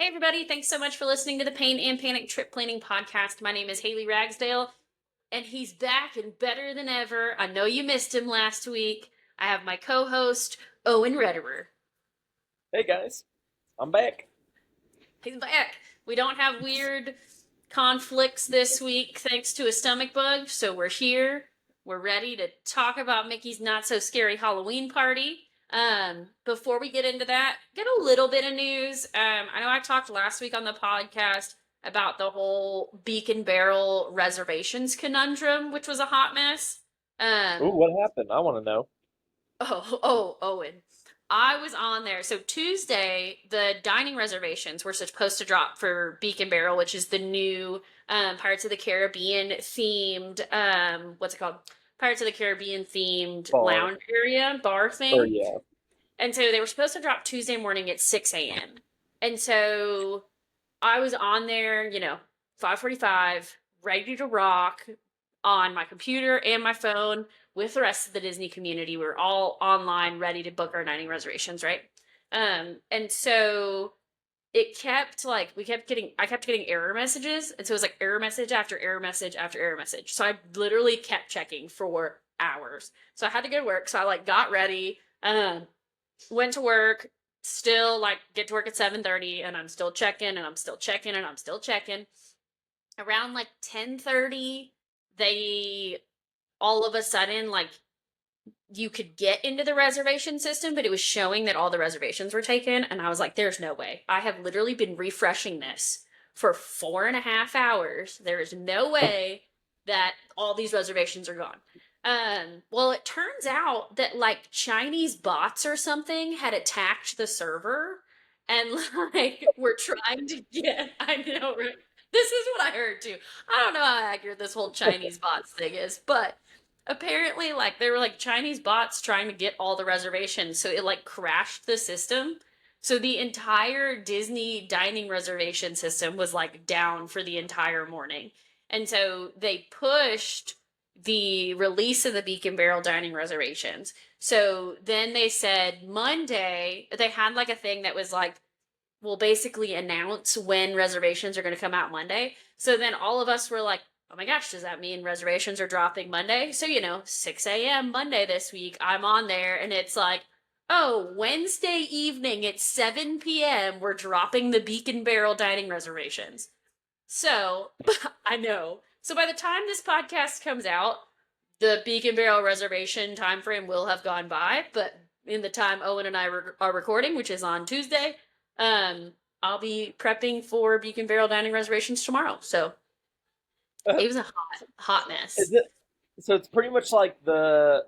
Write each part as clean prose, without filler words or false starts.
everybody. Thanks so much for listening to the Pain and Panic Trip Planning Podcast. My name is Haley Ragsdale, and he's back and better than ever. I know you missed him last week. I have my co-host, Owen Rederer. Hey guys, I'm back. He's back. We don't have weird conflicts this week thanks to a stomach bug, so we're here. We're ready to talk about Mickey's Not So Scary Halloween Party. Before we get into that, get a little bit of news. I know I talked last week on the podcast about the whole Beacon Barrel reservations conundrum, which was a hot mess. Ooh, what happened? I want to know. Owen. I was on there. So Tuesday, the dining reservations were supposed to drop for Beacon Barrel, which is the new Pirates of the Caribbean themed, what's it called? Pirates of the Caribbean themed lounge area, bar thing. Oh, yeah. And so they were supposed to drop Tuesday morning at 6 a.m. And so I was on there, 5:45, ready to rock on my computer and my phone with the rest of the Disney community. We were all online, ready to book our dining reservations, right? And so I kept getting error messages. And so it was like error message after error message after error message. So I literally kept checking for hours. So I had to go to work. So I got ready, went to work, still get to work at 7:30, and I'm still checking and I'm still checking and I'm still checking. Around 10:30, they all of a sudden you could get into the reservation system, but it was showing that all the reservations were taken. And I was like, there's no way. I have literally been refreshing this for 4.5 hours. There is no way that all these reservations are gone. Well, it turns out that Chinese bots or something had attacked the server and we're trying to get, I know, right? This is what I heard too. I don't know how accurate this whole Chinese bots thing is, but apparently there were Chinese bots trying to get all the reservations, so it crashed the system. So the entire Disney dining reservation system was down for the entire morning. And so they pushed the release of the Beacon Barrel dining reservations. So then they said Monday, they had a thing that was will basically announce when reservations are going to come out Monday. So then all of us were like, oh my gosh, does that mean reservations are dropping Monday? So, 6 a.m. Monday this week, I'm on there and it's oh, Wednesday evening at 7 p.m., we're dropping the Beacon Barrel dining reservations. So, I know. So by the time this podcast comes out, the Beacon Barrel reservation time frame will have gone by, but in the time Owen and I are recording, which is on Tuesday, I'll be prepping for Beacon Barrel dining reservations tomorrow. So it was a hot mess. So it's pretty much like the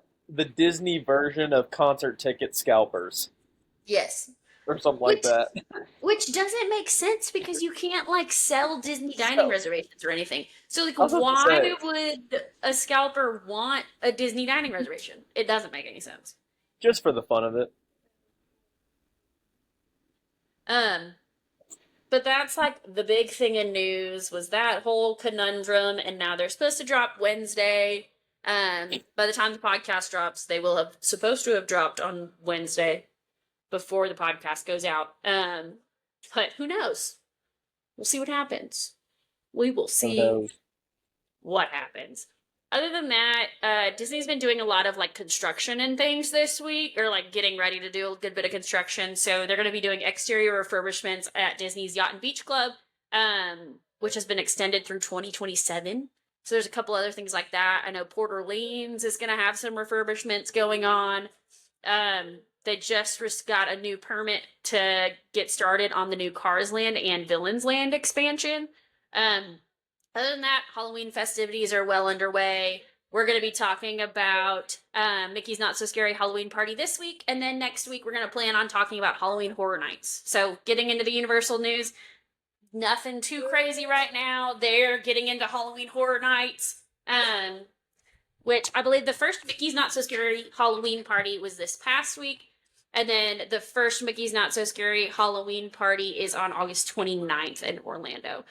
Disney version of concert ticket scalpers. Yes. Or something like that. Which doesn't make sense because you can't sell Disney dining reservations or anything. So why would a scalper want a Disney dining reservation? It doesn't make any sense. Just for the fun of it. But that's the big thing in news was that whole conundrum, and now they're supposed to drop Wednesday. By the time the podcast drops, they will have supposed to have dropped on Wednesday before the podcast goes out. But who knows? We'll see what happens. We will see what happens. Other than that, Disney's been doing a lot of construction and things this week, or getting ready to do a good bit of construction. So they're going to be doing exterior refurbishments at Disney's Yacht and Beach Club, which has been extended through 2027. So there's a couple other things like that. I know Port Orleans is going to have some refurbishments going on. They just got a new permit to get started on the new Cars Land and Villains Land expansion. Other than that, Halloween festivities are well underway. We're going to be talking about Mickey's Not So Scary Halloween Party this week, and then next week we're going to plan on talking about Halloween Horror Nights. So getting into the Universal news, nothing too crazy right now. They're getting into Halloween Horror Nights, which I believe the first Mickey's Not So Scary Halloween Party was this past week, and then the first Mickey's Not So Scary Halloween Party is on August 29th in Orlando.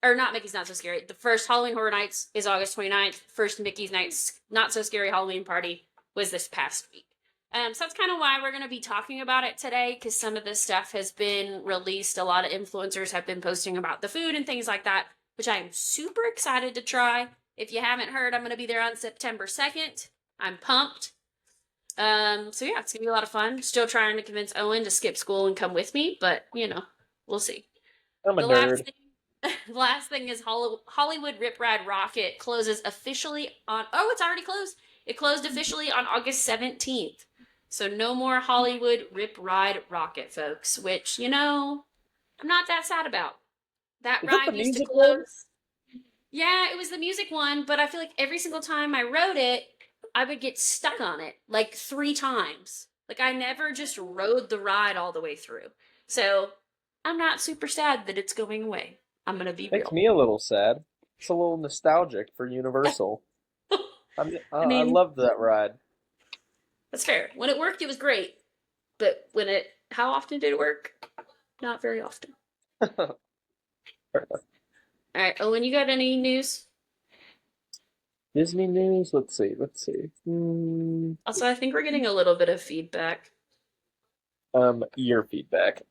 Or not Mickey's Not So Scary. The first Halloween Horror Nights is August 29th. First Mickey's Not So Scary Halloween Party was this past week. So that's kind of why we're going to be talking about it today, because some of this stuff has been released. A lot of influencers have been posting about the food and things like that, which I am super excited to try. If you haven't heard, I'm going to be there on September 2nd. I'm pumped. So yeah, it's going to be a lot of fun. Still trying to convince Owen to skip school and come with me, but we'll see. I'm a The last nerd. thing, last thing is Hollywood Rip Ride Rocket closes officially on. Oh, it's already closed. It closed officially on August 17th. So no more Hollywood Rip Ride Rocket, folks. Which I'm not that sad about. That Is that the ride used to music one? close. Yeah, it was the music one, but I feel like every single time I rode it, I would get stuck on it like 3 times. Like I never just rode the ride all the way through. So I'm not super sad that it's going away. I'm gonna be Makes real. me a little sad. It's a little nostalgic for Universal. I I mean, loved that ride. that's fair. When it worked, it was great. But how often did it work? Not very often. All right, Owen, you got any news? Disney news. Let's see. Let's see. Also, I think we're getting a little bit of feedback. Your feedback.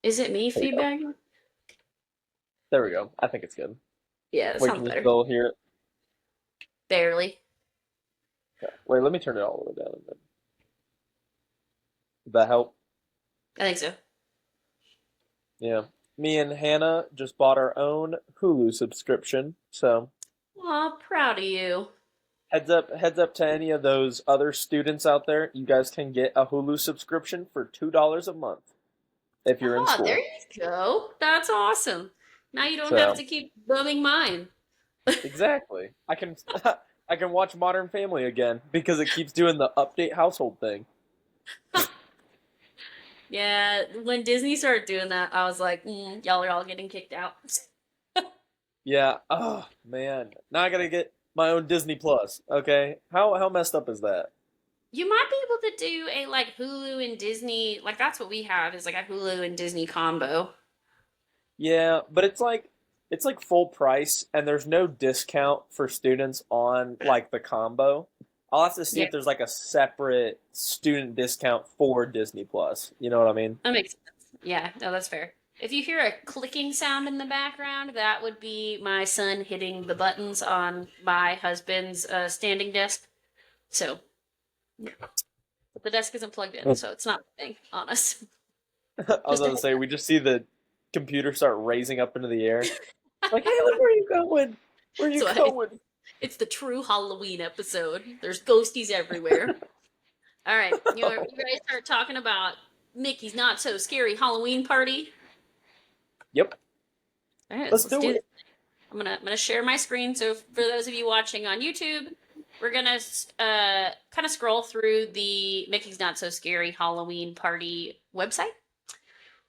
Is it me There we go. feedback? There we go. I think it's good. Yeah, that Wait, sounds can you better. still hear it? Barely. Okay. Wait, let me turn it all the way down. Did that help? I think so. Yeah. Me and Hannah just bought our own Hulu subscription. So Aw, proud of you. heads up to any of those other students out there. You guys can get a Hulu subscription for $2 a month if you're in Ah, there school. you go. That's awesome. Now you don't have So to keep bumming mine. exactly. I can I can watch Modern Family again because it keeps doing the update household thing. Yeah, when Disney started doing that, I was like, y'all are all getting kicked out. Yeah. Oh man. Now I gotta get my own Disney Plus. Okay. How messed up is that? You might be able to do a like Hulu and Disney, like that's what we have is like a Hulu and Disney combo. Yeah, but it's like full price and there's no discount for students on like the combo. I'll have to see Yeah, if there's like a separate student discount for Disney Plus. You know what I mean? that makes sense. Yeah, no, that's fair. If you hear a clicking sound in the background, that would be my son hitting the buttons on my husband's standing desk. So, but the desk isn't plugged in, so it's not a thing on us. I was Just a gonna heads say up. we just see the computer start raising up into the air. Like, hey, look where you going? Where you So going? it's the true Halloween episode. There's ghosties everywhere. All right, you guys start talking about Mickey's Not So Scary Halloween Party. Yep, All right, let's let's do do this. it. I'm gonna share my screen. So for those of you watching on YouTube, we're gonna kind of scroll through the Mickey's Not So Scary Halloween Party website.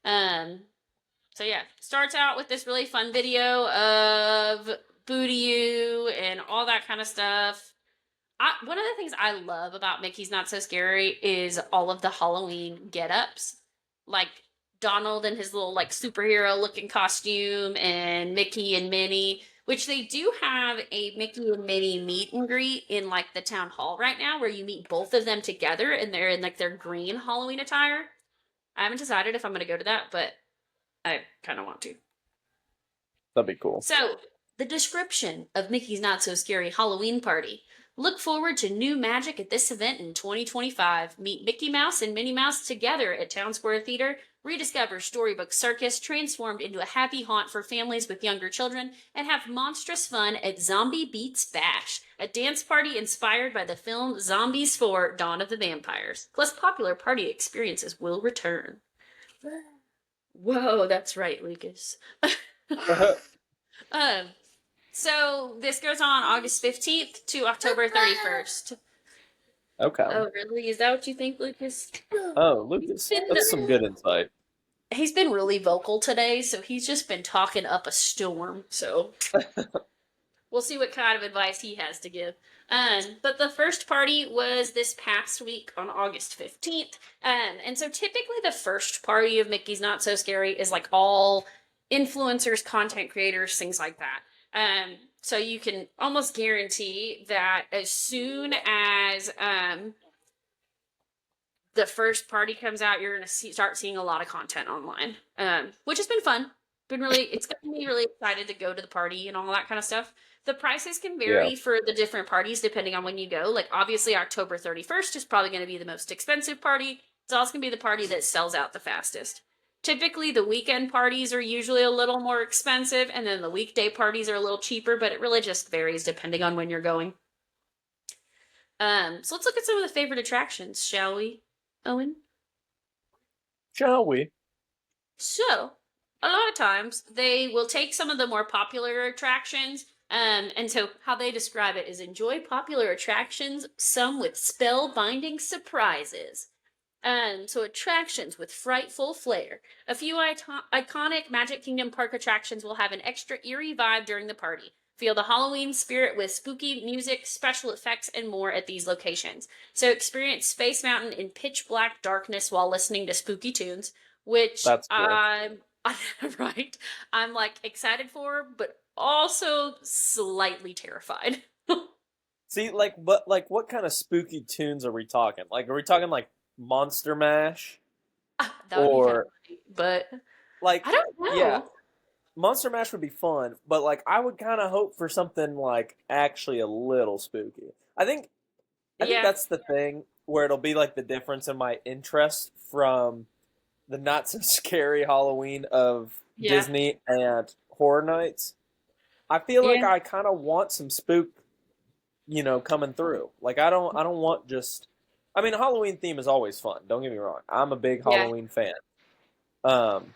Um, so yeah, starts out with this really fun video of Booty You and all that kind of stuff. One of the things I love about Mickey's Not So Scary is all of the Halloween get-ups. Like Donald and his little like superhero looking costume and Mickey and Minnie, which they do have a Mickey and Minnie meet and greet in like the town hall right now where you meet both of them together and they're in like their green Halloween attire. I haven't decided if I'm going to go to that, but I kind of want to. That'd be cool. So, the description of Mickey's Not So Scary Halloween Party. Look forward to new magic at this event in 2025. Meet Mickey Mouse and Minnie Mouse together at Town Square Theater. Rediscover Storybook Circus, transformed into a happy haunt for families with younger children, and have monstrous fun at Zombie Beats Bash, a dance party inspired by the film Zombies 4: Dawn of the Vampires. Plus, popular party experiences will return. Whoa, that's right, Lucas. Um, so this goes on August 15th to October 31st. Okay. Oh, really? Is that what you think, Lucas? Oh, He's Lucas, been that's some good insight. he's been really vocal today, so he's just been talking up a storm. So we'll see what kind of advice he has to give. But the first party was this past week on August 15th. And so typically the first party of Mickey's Not So Scary is like all influencers, content creators, things like that. So you can almost guarantee that as soon as the first party comes out, you're gonna start seeing a lot of content online, which has been fun. It's got me really excited to go to the party and all that kind of stuff. The prices can Yeah. vary for the different parties depending on when you go. Like obviously October 31st is probably going to be the most expensive party. It's also going to be the party that sells out the fastest. Typically the weekend parties are usually a little more expensive and then the weekday parties are a little cheaper, but it really just varies depending on when you're going. So let's look at some of the favorite attractions, shall we, Owen? Shall we? So, a lot of times they will take some of the more popular attractions, and so how they describe it is enjoy popular attractions, some with spellbinding surprises. So attractions with frightful flair. A few iconic Magic Kingdom Park attractions will have an extra eerie vibe during the party. Feel the Halloween spirit with spooky music, special effects, and more at these locations. So experience Space Mountain in pitch black darkness while listening to spooky tunes, which That's cool. right, I'm like excited for, but also slightly terrified. See, what kind of spooky tunes are we talking? Like, are we talking like Monster Mash That would be kind of or funny, but like, I don't yeah, know. Monster Mash would be fun, but like, I would kind of hope for something like actually a little spooky. I think Yeah, that's the thing where it'll be like the difference in my interest from the not so scary Halloween of yeah, Disney and Horror Nights. I feel like yeah, I kind of want some spook, coming through. Like I don't want just. I mean, Halloween theme is always fun. Don't get me wrong. I'm a big yeah. Halloween fan. Um,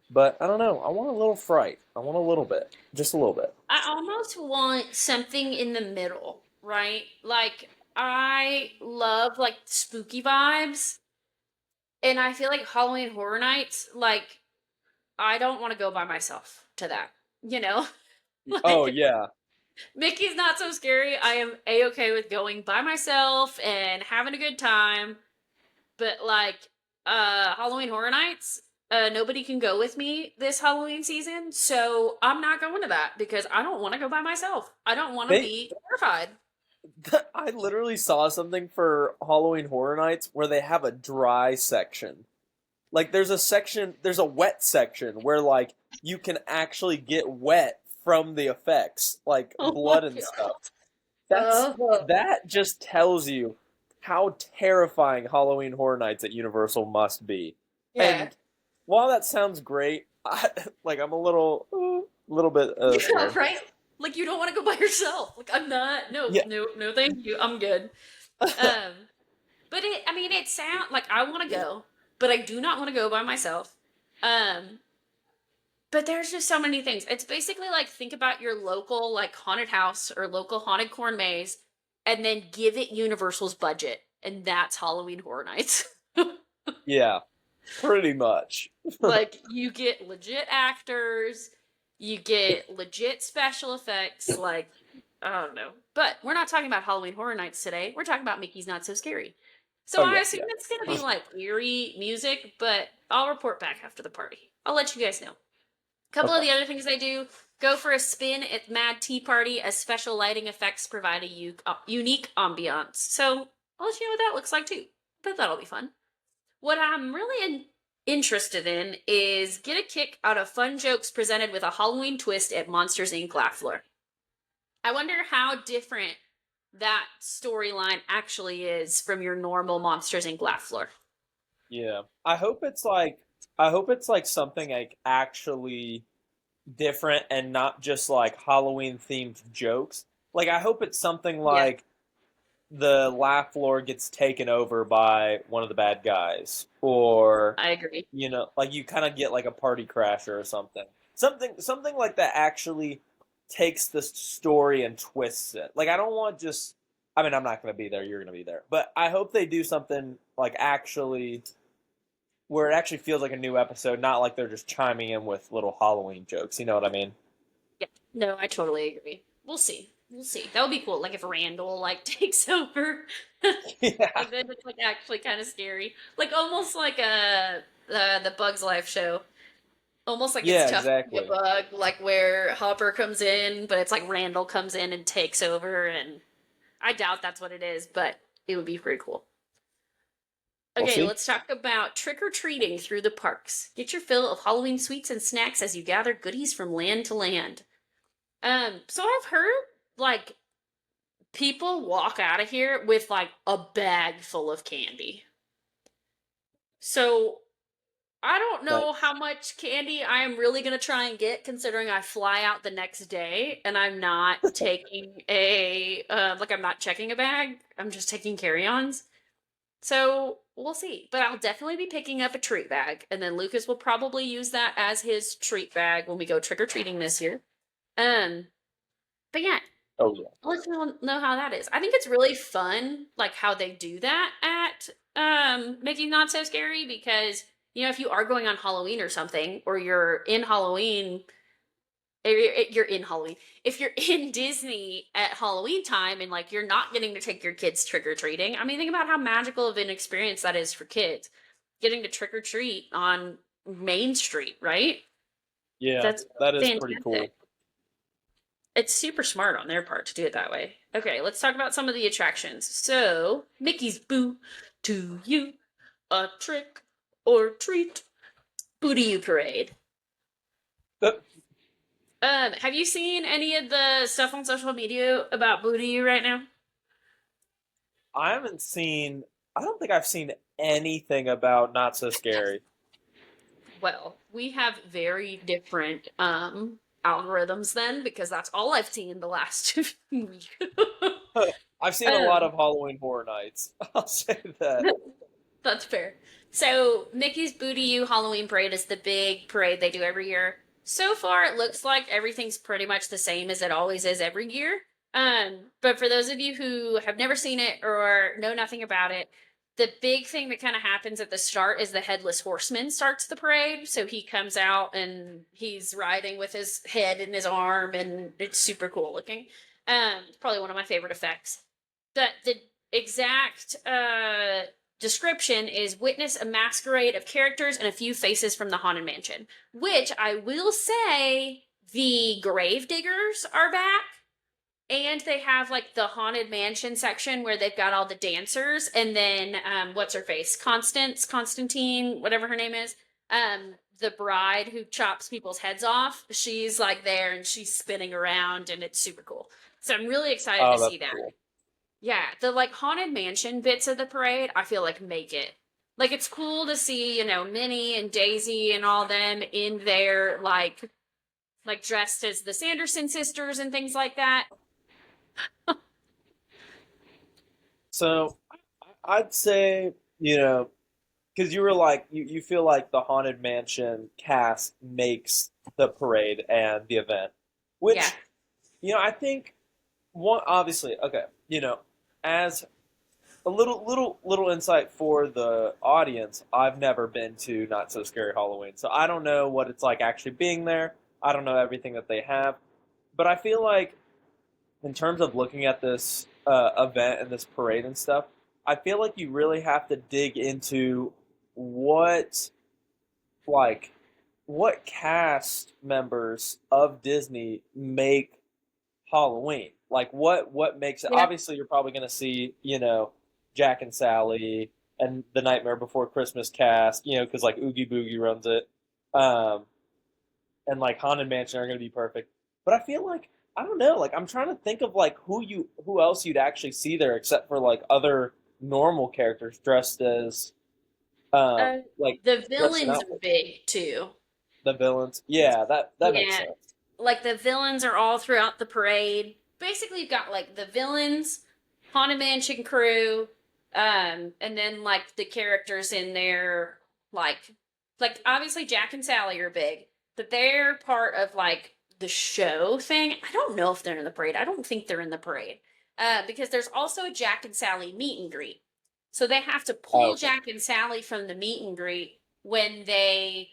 but I don't know. I want a little fright. I want a little bit, just a little bit. I almost want something in the middle, right? Like I love like spooky vibes, and I feel like Halloween Horror Nights, like I don't want to go by myself to that. You know? Oh Like yeah, Mickey's Not So Scary. I am a-okay with going by myself and having a good time, but like Halloween Horror Nights, nobody can go with me this Halloween season, so I'm not going to that because I don't want to go by myself. I don't want to they. be terrified. I literally saw something for Halloween Horror Nights where they have a dry section. Like there's a wet section where like you can actually get wet from the effects, like Oh my blood and stuff. god. That's Oh. that just tells you how terrifying Halloween Horror Nights at Universal must be. Yeah. And while that sounds great, I'm a little bit Yeah, scared. right? Like you don't want to go by yourself. Like I'm not. No, Yeah. no, no, thank you. I'm good. Um, but I mean, it sound like I want to go, but I do not want to go by myself. Um, but there's just so many things. It's basically like think about your local like haunted house or local haunted corn maze, and then give it Universal's budget, and that's Halloween Horror Nights. Yeah, pretty much. Like you get legit actors, you get legit special effects, like I don't know. But we're not talking about Halloween Horror Nights today. We're talking about Mickey's Not So Scary. So Oh I yeah, assume yeah. it's gonna be like eerie music, but I'll report back after the party. I'll let you guys know. A couple of Okay. the other things they do: go for a spin at Mad Tea Party as special lighting effects provide a unique ambiance. So I'll let you know what that looks like too. But that'll be fun. What I'm really interested in is get a kick out of fun jokes presented with a Halloween twist at Monsters Inc. Laugh Floor. I wonder how different that storyline actually is from your normal Monsters Inc. Laugh Floor. Yeah. I hope it's like something like actually different and not just like Halloween themed jokes. Like I hope it's something Yeah, like the laugh floor gets taken over by one of the bad guys or I agree. like you kind of get like a party crasher or something. Something like that actually takes the story and twists it. Like I don't want just I mean I'm not going to be there, you're going to be there. But I hope they do something like actually where it actually feels like a new episode, not like they're just chiming in with little Halloween jokes. You know what I mean? Yeah, no, I totally agree. We'll see. We'll see. That would be cool. Like if Randall like takes over, Yeah. and then it's like actually kind of scary, like almost like the Bugs Life show. Almost like it's Yeah, tough to be a exactly. bug, like where Hopper comes in, but it's like Randall comes in and takes over, and I doubt that's what it is, but it would be pretty cool. We'll Okay, see. let's talk about trick-or-treating through the parks. Get your fill of Halloween sweets and snacks as you gather goodies from land to land. So I've heard like people walk out of here with like a bag full of candy. So I don't know how Nice. much candy I am really going to try and get considering I fly out the next day and I'm not taking I'm not checking a bag. I'm just taking carry-ons. So we'll see. But I'll definitely be picking up a treat bag and then Lucas will probably use that as his treat bag when we go trick-or-treating this year. Um but yeah, Oh yeah. I'll let you all know how that is. I think it's really fun, like how they do that at Mickey's Not So Scary because if you are going on Halloween or something, or you're in Halloween, or you're in Halloween. If you're in Disney at Halloween time and like you're not getting to take your kids trick or treating, I mean, think about how magical of an experience that is for kids. Getting to trick or treat on Main Street, right? Yeah, That's that is pretty fantastic. cool. It's super smart on their part to do it that way. Okay, let's talk about some of the attractions. So, Mickey's Boo, to you, a trick or treat, Boo to you parade. Uh, Have you seen any of the stuff on social media about Boo to you right now? I haven't seen. I don't think I've seen anything about Not So Scary. Well, we have very different algorithms then because that's all I've seen the last week. I've seen a lot um, of Halloween Horror Nights. I'll say that. That's fair. So, Mickey's Booty You Halloween Parade is the big parade they do every year. So far, it looks like everything's pretty much the same as it always is every year. But for those of you who have never seen it or know nothing about it, the big thing that kind of happens at the start is the Headless Horseman starts the parade. So he comes out and he's riding with his head in his arm, and it's super cool looking. It's probably one of my favorite effects. But the exact description is witness a masquerade of characters and a few faces from the Haunted Mansion, which I will say the grave diggers are back. And they have like the Haunted Mansion section where they've got all the dancers, and then what's her face? Constantine, whatever her name is. The bride who chops people's heads off. She's like there and she's spinning around, and it's super cool. So I'm really excited to Oh, see that's that. cool. Yeah, the like haunted mansion bits of the parade, I feel like make it. Like it's cool to see, Minnie and Daisy and all them in there like dressed as the Sanderson sisters and things like that. So I'd say, because you were like, you feel like the Haunted Mansion cast makes the parade and the event, Yeah. which, I think one, obviously, okay, as a little insight for the audience, I've never been to Not So Scary Halloween, so I don't know what it's like actually being there. I don't know everything that they have, but I feel like in terms of looking at this event and this parade and stuff, I feel like you really have to dig into what like what cast members of Disney make Halloween. Like what makes it? Yeah. Obviously, you're probably going to see Jack and Sally and the Nightmare Before Christmas cast. Because like Oogie Boogie runs it, um, and like Haunted Mansion are going to be perfect. But I feel like I don't know. Like I'm trying to think of like who else you'd actually see there except for like other normal characters dressed as Uh, like the dressed in villains are outfits. big too. The villains. Yeah, that makes Yeah. sense. Like the villains are all throughout the parade. Basically, you've got like the villains, Haunted Mansion crew, and then like the characters in there, like obviously Jack and Sally are big, but they're part of like the show thing. I don't know if they're in the parade. I don't think they're in the parade, because there's also a Jack and Sally meet and greet. So they have to Oh, pull okay. Jack and Sally from the meet and greet when they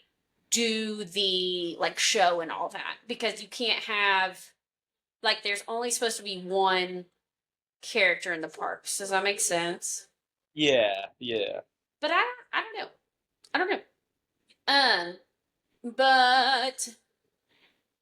do the like show and all that because you can't have like there's only supposed to be one character in the parks. Does that make sense? Yeah, yeah. But I don't know. I don't know. But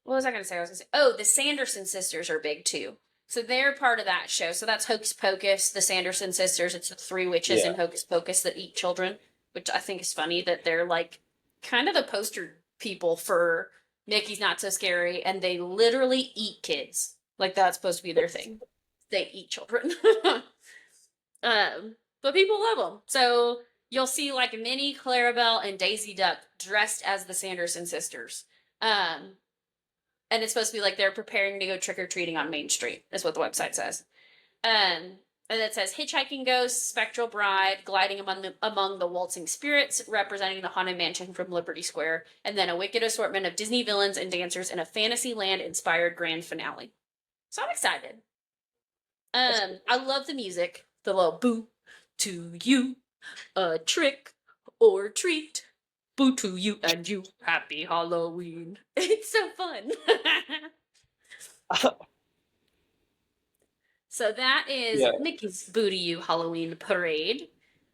what was I gonna say? I was gonna say, oh, the Sanderson sisters are big too. So they're part of that show. So that's Hocus Pocus, the Sanderson sisters. It's the three witches Yeah. in Hocus Pocus that eat children, which I think is funny that they're like kind of the poster people for Mickey's Not So Scary, and they literally eat kids. Like that's supposed to be their thing. They eat children. But people love them. So you'll see like Minnie, Clarabelle, and Daisy Duck dressed as the Sanderson sisters. Um, and it's supposed to be like they're preparing to go trick or treating on Main Street, is what the website says. And it says hitchhiking ghosts, spectral bride, gliding among the waltzing spirits, representing the haunted mansion from Liberty Square, and then a wicked assortment of Disney villains and dancers in a Fantasyland inspired grand finale. So I'm excited. I love the music, the little boo to you, a trick or treat. Boo to you and you. Happy Halloween. It's so fun. So that is Yeah. Mickey's Boo to You Halloween Parade.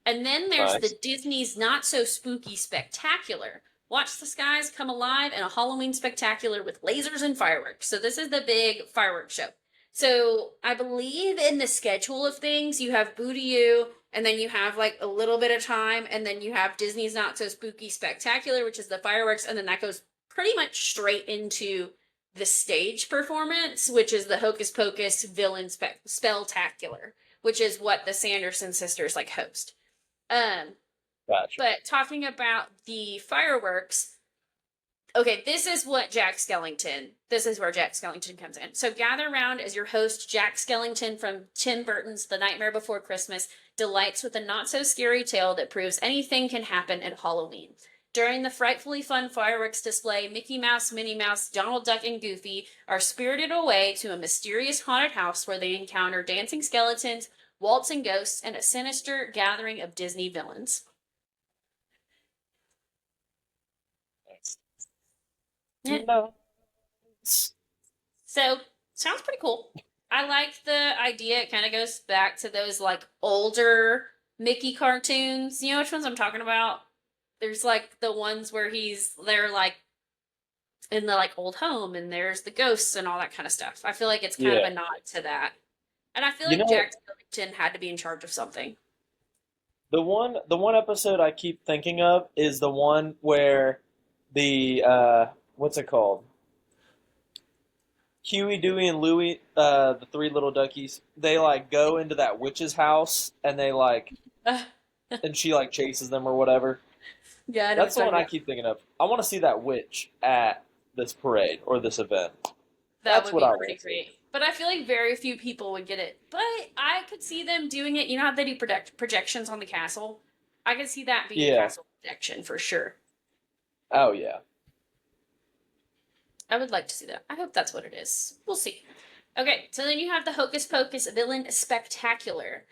And then there's Nice. the Disney's Not So Spooky Spectacular. Watch the skies come alive in a Halloween spectacular with lasers and fireworks. So this is the big fireworks show. So I believe in the schedule of things, you have Boo to You, and then you have like a little bit of time, and then you have Disney's Not So Spooky Spectacular, which is the fireworks, and then that goes pretty much straight into the stage performance, which is the Hocus Pocus Villain Spelltacular, which is what the Sanderson sisters like host. Gotcha. But talking about the fireworks, okay, this is what Jack Skellington. This is where Jack Skellington comes in. So gather round as your host, Jack Skellington from Tim Burton's The Nightmare Before Christmas, delights with a not so scary tale that proves anything can happen at Halloween. During the frightfully fun fireworks display, Mickey Mouse, Minnie Mouse, Donald Duck, and Goofy are spirited away to a mysterious haunted house where they encounter dancing skeletons, waltzing ghosts, and a sinister gathering of Disney villains. Yeah. No. So, sounds pretty cool. I like the idea. It kind of goes back to those like older Mickey cartoons. You know which ones I'm talking about? There's like the ones where they're like in the like old home and there's the ghosts and all that kind of stuff. I feel like it's kind of Yeah. a nod to that. And I feel You like know, Jack Skellington had to be in charge of something. the one episode I keep thinking of is the one where the what's it called? Huey, Dewey, and Louie, the three little duckies, they like go into that witch's house and they like and she like chases them or whatever. Yeah, I know what That's the you're one I talking keep thinking of. I want to see that witch at this parade or this event. about. That That's would what be I want pretty to see. great. But I feel like very few people would get it. But I could see them doing it. You know how they do projections on the castle? I could see that being Yeah. castle projection for sure. Oh yeah. I would like to see that. I hope that's what it is. We'll see. Okay, so then you have the Hocus Pocus Villain Spectacular.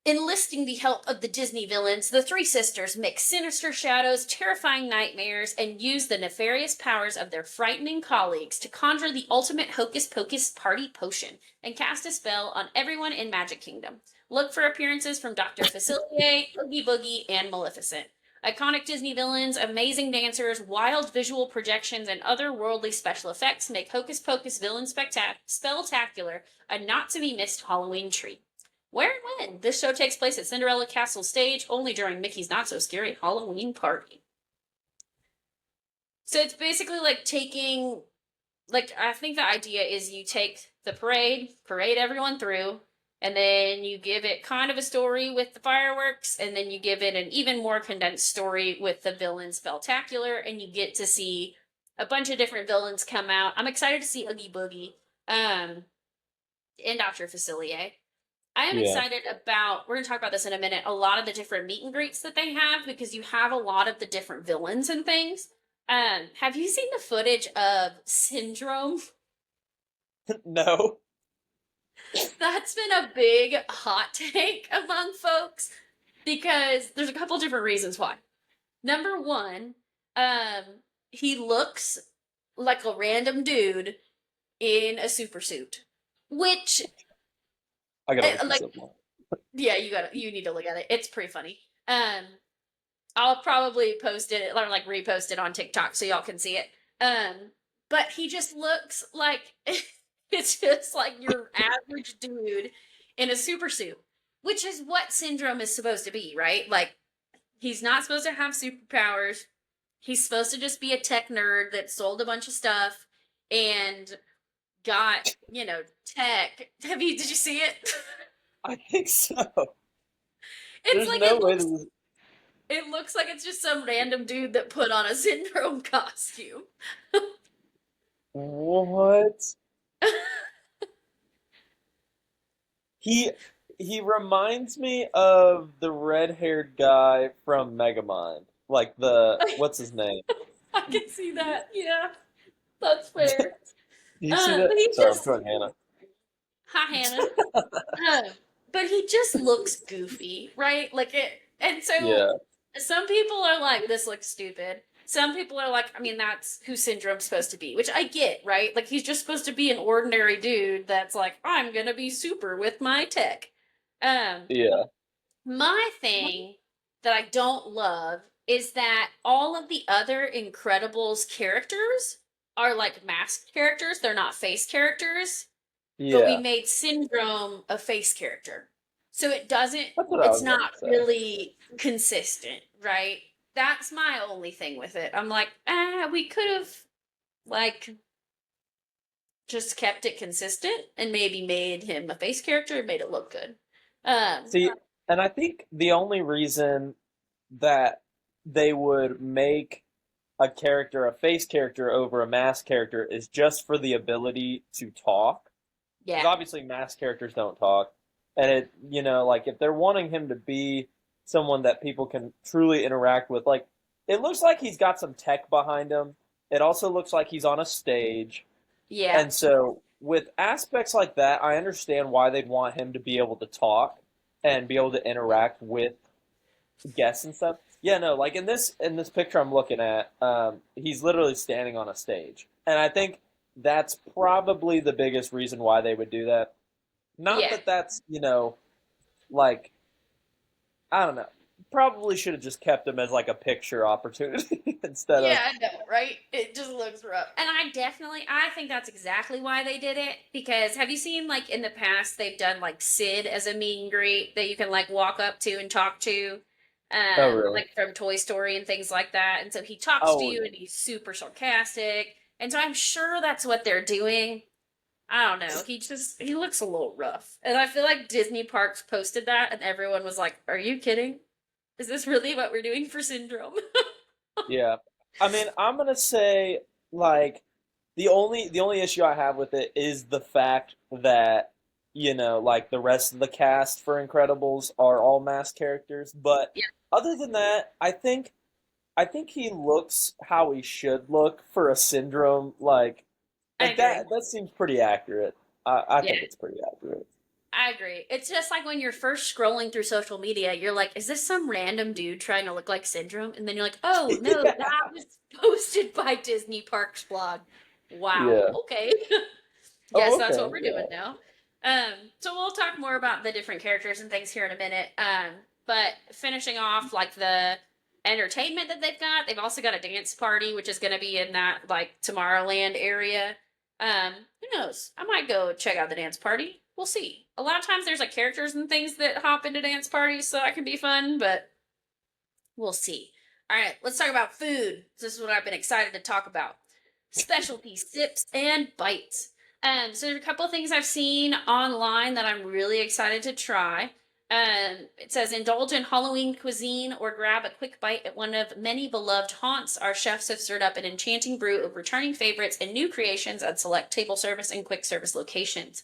Enlisting the help of the Disney villains, the three sisters mix sinister shadows, terrifying nightmares, and use the nefarious powers of their frightening colleagues to conjure the ultimate Hocus Pocus party potion and cast a spell on everyone in Magic Kingdom. Look for appearances from Dr. Facilier, Oogie Boogie, and Maleficent. Iconic Disney villains, amazing dancers, wild visual projections, and otherworldly special effects make Hocus Pocus Villain Spectacular a not-to-be-missed Halloween treat. Where and when? This show takes place at Cinderella Castle stage only during Mickey's Not So Scary Halloween Party. So it's basically like taking, like, I think the idea is you take the parade everyone through, and then you give it kind of a story with the fireworks, and then you give it an even more condensed story with the villain Spectacular, and you get to see a bunch of different villains come out. I'm excited to see Oogie Boogie, and Dr. Facilier. I am Yeah. excited about, we're going to talk about this in a minute, a lot of the different meet and greets that they have, because you have a lot of the different villains and things. Have you seen the footage of Syndrome? No. That's been a big hot take among folks, because there's a couple different reasons why. Number one, he looks like a random dude in a super suit, which I gotta look like, this up more. yeah, you need to look at it. It's pretty funny. I'll probably post it or like repost it on TikTok so y'all can see it. But he just looks like It's just like your average dude in a super suit, which is what Syndrome is supposed to be, right? Like, he's not supposed to have superpowers. He's supposed to just be a tech nerd that sold a bunch of stuff and got, tech. Did you see it? I think so. It's There's like no way this. it looks like it's just some random dude that put on a Syndrome costume. What? He he reminds me of the red-haired guy from Megamind. Like the what's his name? I can see that. Yeah, that's fair. Do you see that? But he Sorry, I'm just throwing Hannah. hi Hannah. But he just looks goofy, right? Like it, and so Yeah, some people are like, "This looks stupid." Some people are like, "I mean, that's who Syndrome's supposed to be," which I get, right? Like he's just supposed to be an ordinary dude that's like, "I'm gonna be super with my tech." Um, yeah, my thing that I don't love is that all of the other Incredibles characters are like masked characters; they're not face characters, but we yeah. made Syndrome a face character. So it doesn't, That's what I it's was gonna not say. really consistent, right? That's my only thing with it. I'm like, we could have, like, just kept it consistent and maybe made him a face character and made it look good. Um, See, and I think the only reason that they would make a character a face character over a mask character is just for the ability to talk. Because yeah, obviously mask characters don't talk. And like if they're wanting him to be someone that people can truly interact with, like it looks like he's got some tech behind him. It also looks like he's on a stage. yeah, And so with aspects like that, I understand why they'd want him to be able to talk and be able to interact with guests and stuff. Yeah, no, like in this picture I'm looking at, he's literally standing on a stage, and I think that's probably the biggest reason why they would do that. Not yeah. that that's like I don't know. Probably should have just kept him as like a picture opportunity instead Yeah, of. I know, right? It just looks rough. And I think that's exactly why they did it. Because have you seen, like, in the past, they've done, like, Sid as a meet and greet that you can, like, walk up to and talk to, Oh really? like, from Toy Story and things like that. And so he talks to Oh you and he's super sarcastic. And so I'm sure that's what they're doing. I don't know. He looks a little rough. And I feel like Disney Parks posted that and everyone was like, are you kidding? Is this really what we're doing for Syndrome? yeah. I mean, I'm gonna say like the only issue I have with it is the fact that like the rest of the cast for Incredibles are all masked characters. But Yeah, other than that, I think he looks how he should look for a syndrome. I Like agree. that seems pretty accurate. I Yeah. think it's pretty accurate. I agree. It's just like when you're first scrolling through social media, you're like, is this some random dude trying to look like Syndrome? And then you're like, oh, no, Yeah, that was posted by Disney Parks blog. Wow. yeah. Okay. Yes, Oh, that's what okay, we're yeah. doing now. So we'll talk more about the different characters and things here in a minute. But finishing off like the entertainment that they've also got a dance party, which is going to be in that like Tomorrowland area. Who knows? I might go check out the dance party. We'll see. A lot of times there's like characters and things that hop into dance parties, so that can be fun, but we'll see. All right, let's talk about food. This is what I've been excited to talk about. Specialty sips and bites. So there's a couple of things I've seen online that I'm really excited to try. It says indulge in Halloween cuisine or grab a quick bite at one of many beloved haunts. Our chefs have stirred up an enchanting brew of returning favorites and new creations at select table service and quick service locations.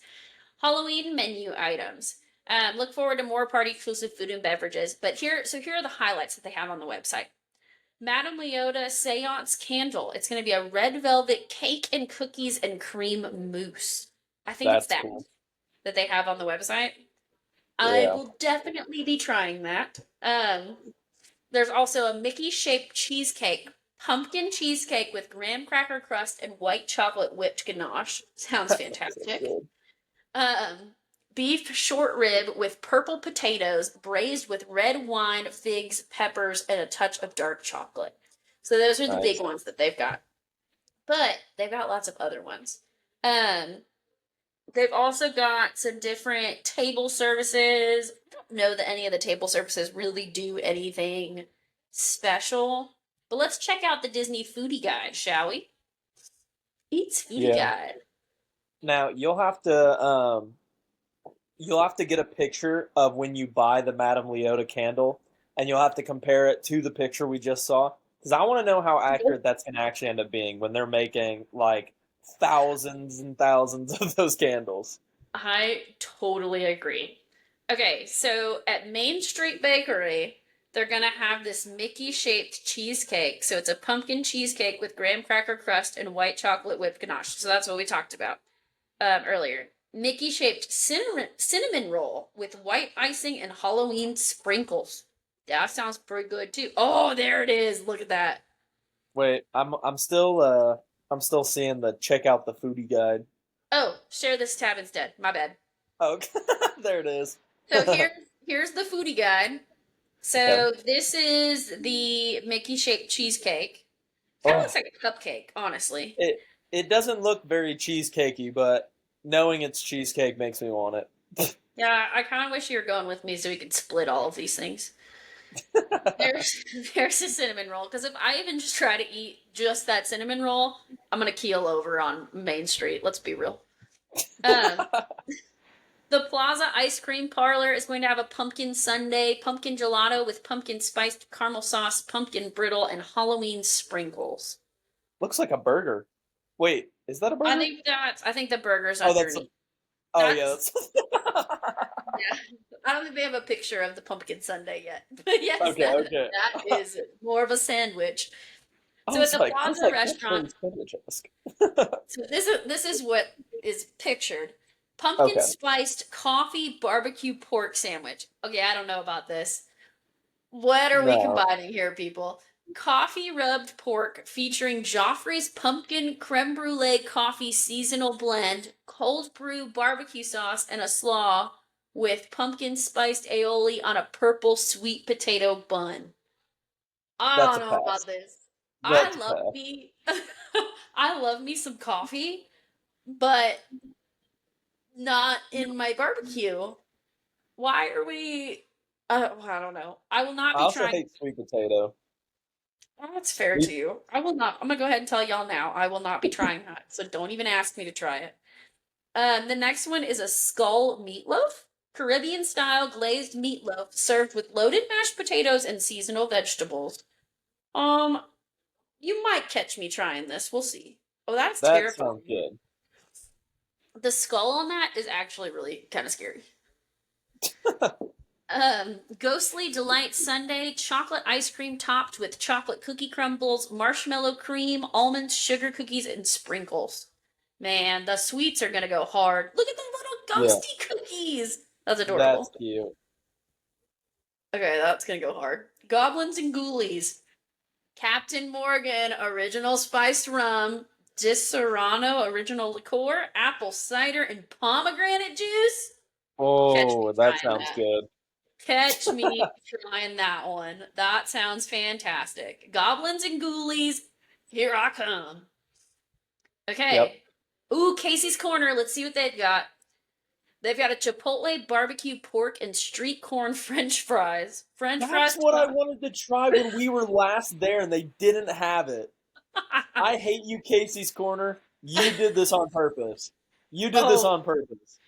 Halloween menu items. Look forward to more party exclusive food and beverages. But here are the highlights that they have on the website. Madame Leota Seance Candle. It's going to be a red velvet cake and cookies and cream mousse. I think it's That's that cool. that they have on the website. I Yeah. will definitely be trying that. There's also a Mickey shaped cheesecake, pumpkin cheesecake with graham cracker crust and white chocolate whipped ganache. Sounds That sounds so fantastic. good. Um, beef short rib with purple potatoes braised with red wine, figs, peppers, and a touch of dark chocolate. So those are the big Nice. ones that they've got. But they've got lots of other ones. Um, They've also got some different table services. I don't know that any of the table services really do anything special. But let's check out the Disney Foodie Guide, shall we? Eats Foodie Yeah. Guide. Now you'll have to get a picture of when you buy the Madame Leota candle, and you'll have to compare it to the picture we just saw. Because I want to know how accurate that's going to actually end up being when they're making like thousands and thousands of those candles. I totally agree. Okay, so at Main Street Bakery, they're gonna have this Mickey shaped cheesecake. So it's a pumpkin cheesecake with graham cracker crust and white chocolate whipped ganache. So that's what we talked about earlier. Mickey shaped cinnamon roll with white icing and Halloween sprinkles. That sounds pretty good too. Oh, there it is. Look at that. Wait, I'm still seeing the check out the foodie guide. Oh, share this tab instead. My bad. Okay, there it is. So here's the foodie guide. Okay. So this is the Mickey shaped cheesecake. Kind of Oh, looks like a cupcake, honestly. it doesn't look very cheesecakey, but knowing it's cheesecake makes me want it. Yeah, I kind of wish you were going with me so we could split all of these things. There's there's a cinnamon roll because if I even just try to eat just that cinnamon roll, I'm gonna keel over on Main Street. Let's be real. Um, the Plaza Ice Cream Parlor is going to have a pumpkin sundae, pumpkin gelato with pumpkin spiced caramel sauce, pumpkin brittle, and Halloween sprinkles. Looks like a burger. Wait, is that a burger? I think the burger's Oh, that's. underneath. Oh yeah. That's yeah. I don't think they have a picture of the pumpkin sundae yet. But yes, Okay. Okay. that is more of a sandwich. I So at was the like, I was Plaza like, that's very restaurant, spinach esque. so this is what is pictured. Pumpkin Okay. spiced coffee barbecue pork sandwich. Okay, I don't know about this. What are we No, combining here, people? Coffee rubbed pork featuring Joffrey's pumpkin creme brulee coffee seasonal blend, cold brew barbecue sauce, and a slaw with pumpkin spiced aioli on a purple sweet potato bun. I that's don't a know pass. about this. I That's a love pass. me I love me some coffee, but not in my barbecue. Why are we I don't know. I will not I be also trying. hate sweet potato. Well, that's fair We- to you. I will not. I'm gonna go ahead and tell y'all now. I will not be trying that. So don't even ask me to try it. The next one is a skull meatloaf, Caribbean style glazed meatloaf served with loaded mashed potatoes and seasonal vegetables. Um, you might catch me trying this. We'll see. Oh, that's That sounds terrifying. good. The skull on that is actually really kind of scary. Ghostly Delight Sundae, chocolate ice cream topped with chocolate cookie crumbles, marshmallow cream, almonds, sugar cookies, and sprinkles. Man, the sweets are gonna go hard. Look at the little Yeah, ghosty cookies. That's that's adorable. cute. Okay, that's gonna go hard. Goblins and Ghoulies. Captain Morgan, original spiced rum, Disaronno, original liqueur, apple cider, and pomegranate juice. Catch me Oh, that trying sounds that. good. Catch me trying that one. That sounds fantastic. Goblins and Ghoulies, here I come. Yep. Okay. Ooh, Casey's Corner. Let's see what they've got. They've got a Chipotle barbecue pork and street corn French fries. French That's fries. what I wanted to try when we were last there and they didn't have it. I hate you, Casey's Corner. You did this on purpose. You did this Oh, on purpose.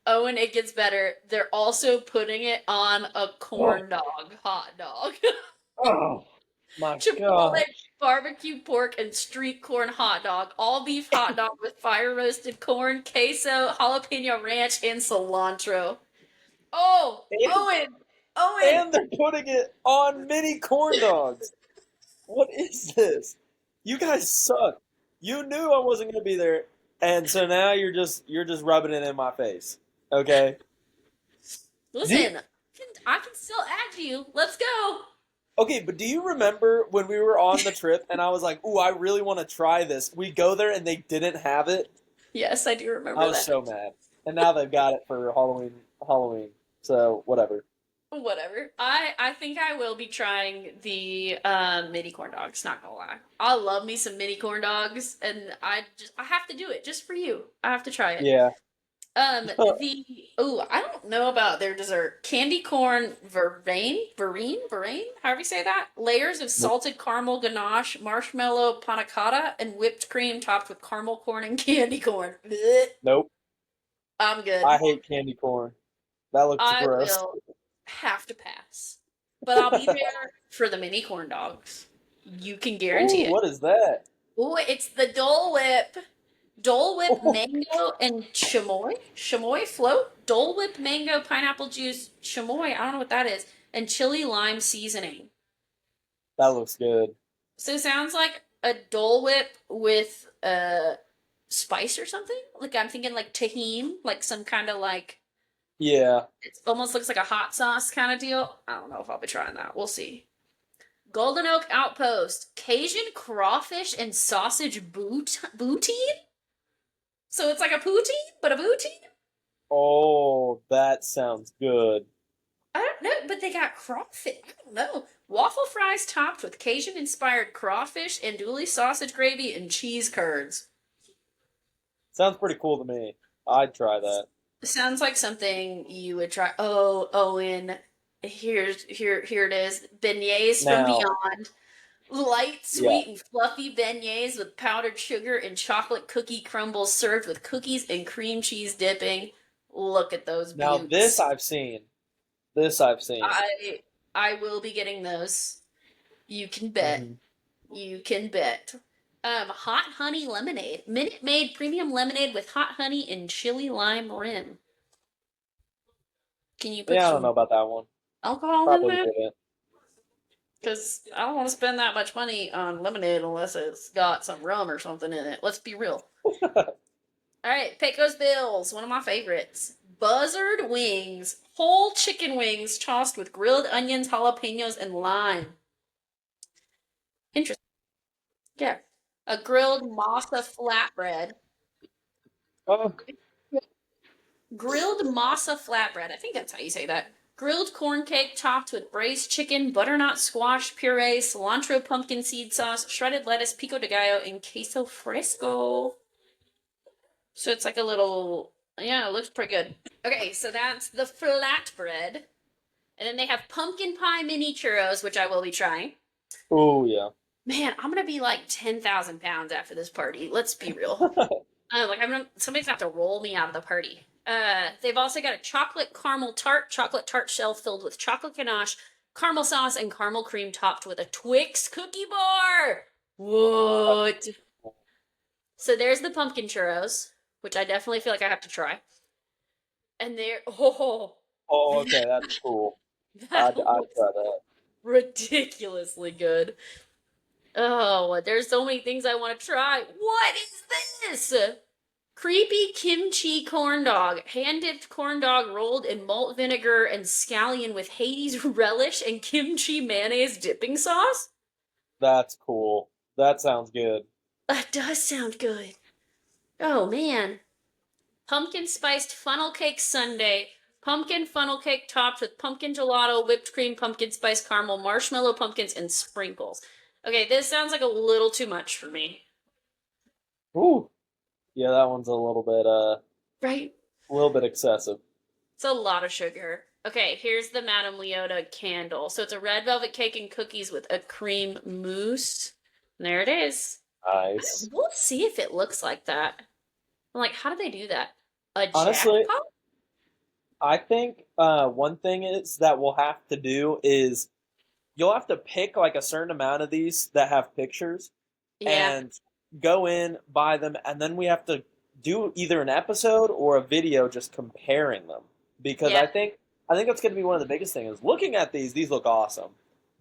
oh, and it gets better. They're also putting it on a Oh, corn dog, hot dog. oh my Chipotle God. barbecue pork and street corn hot dog, all beef hot dog with fire roasted corn, queso, jalapeno ranch, and cilantro. Oh, And, Owen, Owen. and they're putting it on mini corn dogs. What is this? You guys suck. You knew I wasn't going to be there, and so now you're just rubbing it in my face. Okay? Do you, Listen, I can still add you. Let's go. okay, but do you remember when we were on the trip and I was like, "Ooh, I really want to try this." We go there and they didn't have it. Yes, I do I remember was that. so mad. And now they've got it for Halloween. Halloween. So whatever. Whatever. I think I will be trying the mini corn dogs. Not gonna lie, I love me some mini corn dogs, and I have to do it just for you. I have to try it. Yeah. I don't know about their dessert. Candy corn verine, however you say that. Layers of Nope. salted caramel ganache, marshmallow panna cotta, and whipped cream topped with caramel corn and candy corn. Blech. Nope. I'm I good. hate candy corn. That looks I gross. will have to pass. But I'll be there for the mini corn dogs. You can Oh, guarantee it. what is that? Oh, it's the Dole Whip. Dole Whip mango and chamoy float. Dole Whip mango pineapple juice chamoy. I don't know what that is. And chili lime seasoning. That looks good. So it sounds like a Dole Whip with spice or something. Like I'm thinking like tahine, like some kind of like Yeah. it almost looks like a hot sauce kind of deal. I don't know if I'll be trying that. We'll see. Golden Oak Outpost, Cajun crawfish and sausage bootine. So it's like a poutine, but a bootine. Oh, that sounds good. I don't know, but they got crawfish. I don't know. Waffle fries topped with Cajun inspired crawfish, andouille sausage gravy, and cheese curds. Sounds pretty cool to me. I'd try that. Sounds like something you would try. Oh, Owen, here it is. Beignets from Now, beyond. Light, yeah. sweet, and fluffy beignets with powdered sugar and chocolate cookie crumbles served with cookies and cream cheese dipping. Look at those Now this beauts. I've seen. This I've seen. I will be getting those. You can bet. Hmm. You can bet. Hot honey lemonade. Minute Maid premium lemonade with hot honey and chili lime rim. Can you put Yeah, I don't know some about that one. alcohol in Probably there? wouldn't. Because I don't want to spend that much money on lemonade unless it's got some rum or something in it. Let's be real. All right, Pecos Bills, one of my favorites. Buzzard wings, whole chicken wings tossed with grilled onions, jalapenos, and lime. Interesting. Yeah. A grilled masa flatbread. Oh, Grilled masa flatbread. I think that's how you say that. Grilled corn cake topped with braised chicken, butternut squash puree, cilantro pumpkin seed sauce, shredded lettuce, pico de gallo, and queso fresco. So it's like a little, yeah, it looks pretty good. Okay, so that's the flatbread. And then they have pumpkin pie mini churros, which I will be trying. oh yeah. Man, I'm gonna be like 10,000 pounds after this party. Let's be real. Somebody's gonna have to roll me out of the party. They've also got a chocolate tart shell filled with chocolate ganache, caramel sauce, and caramel cream topped with a Twix cookie bar. What? So there's the pumpkin churros, which I definitely feel like I have to try. And they're Oh, okay, that's cool. that I'd looks try that. ridiculously good. Oh, there's so many things I want to try. What is this? Creepy kimchi corn dog. Hand dipped corn dog rolled in malt vinegar and scallion with Hades relish and kimchi mayonnaise dipping sauce? That's cool. That sounds good. That does sound good. Oh man. Pumpkin spiced funnel cake sundae. Pumpkin funnel cake topped with pumpkin gelato, whipped cream, pumpkin spice caramel, marshmallow pumpkins, and sprinkles. Okay, this sounds like a little too much for me. Ooh, yeah, that one's Right? a little bit excessive. It's a lot of sugar. Okay, here's the Madame Leota candle. So it's a red velvet cake and cookies with a cream mousse. There it is. Nice. We'll see if it looks like that. I'm like, how do they do that? A Honestly, jackpot? I think one thing is that we'll have to do is you'll have to pick like a certain amount of these that have pictures Yeah, and go in, buy them, and then we have to do either an episode or a video just comparing them. Because yeah, I think that's gonna be one of the biggest things. Looking at these look awesome.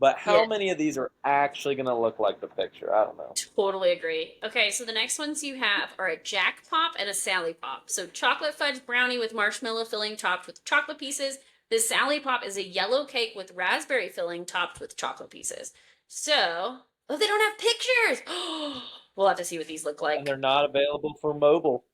But yeah. how many of these are actually gonna look like the picture? I don't know. Totally agree. Okay, so the next ones you have are a Jack Pop and a Sally Pop. So chocolate fudge brownie with marshmallow filling topped with chocolate pieces. The Sally Pop is a yellow cake with raspberry filling topped with chocolate pieces. So, oh, they don't have pictures. We'll have to see what these look And they're like. not available for mobile.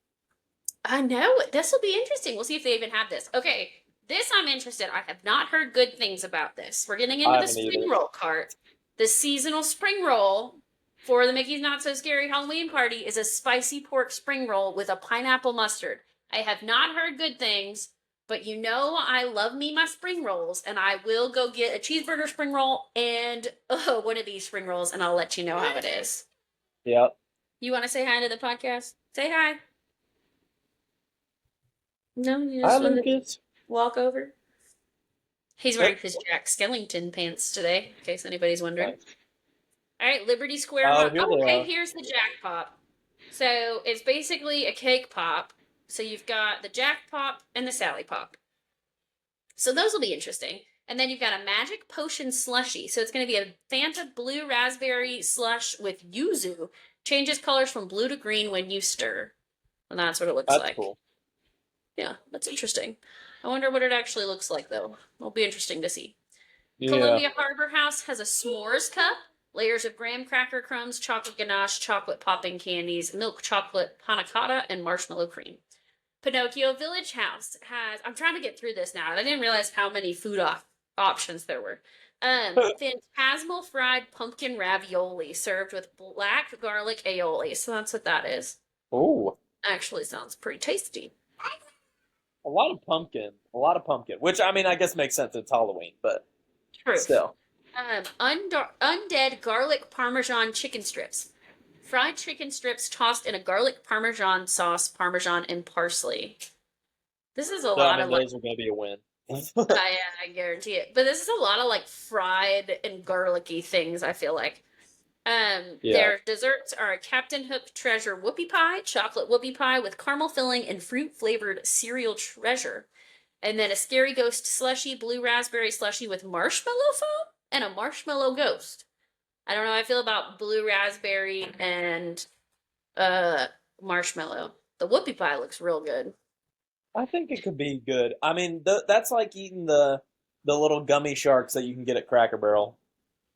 I know. This will be interesting. We'll see if they even have this. Okay, this I'm interested. I have not heard good things about this. We're getting into I the haven't either. spring roll cart. The seasonal spring roll for the Mickey's Not So Scary Halloween Party is a spicy pork spring roll with a pineapple mustard. I have not heard good things, but you know I love me my spring rolls, and I will go get a cheeseburger spring roll and one of these spring rolls, and I'll let you know how it is. Yep. You want to say hi to the podcast? Say hi. No, you Hi, just want to Lucas. walk over. He's wearing Yep. his Jack Skellington pants today, in case anybody's wondering. Nice. All right, Liberty Square. Oh, here they Okay, are. here's the Jack Pop. So it's basically a cake pop. So you've got the Jack Pop and the Sally Pop. So those will be interesting. And then you've got a magic potion slushy. So it's going to be a Fanta blue raspberry slush with yuzu. Changes colors from blue to green when you stir. And that's what it looks That's like. cool. Yeah, that's interesting. I wonder what it actually looks like, though. It'll be interesting to see. Yeah. Columbia Harbor House has a s'mores cup, layers of graham cracker crumbs, chocolate ganache, chocolate popping candies, milk chocolate panna cotta, and marshmallow cream. Pinocchio Village House has. I'm trying to get through this now. I didn't realize how many food options there were. Phantasmal fried pumpkin ravioli served with black garlic aioli. So that's what that is. Oh, Actually, sounds pretty tasty. a lot of pumpkin. A lot of pumpkin. Which, I mean, I guess makes sense. It's Halloween, but True. still. Undead garlic parmesan chicken strips. Fried chicken strips tossed in a garlic parmesan sauce, parmesan, and parsley. This is a So, lot I of mean, those are going to be a win. I guarantee it. But this is a lot of like fried and garlicky things, I feel like. Yeah. Their desserts are a Captain Hook treasure whoopie pie, chocolate whoopie pie with caramel filling and fruit flavored cereal treasure. And then a scary ghost slushy, blue raspberry slushy with marshmallow foam and a marshmallow ghost. I don't know how I feel about blue raspberry and marshmallow. The whoopie pie looks real good. I think it could be good. I mean, that's like eating the little gummy sharks that you can get at Cracker Barrel,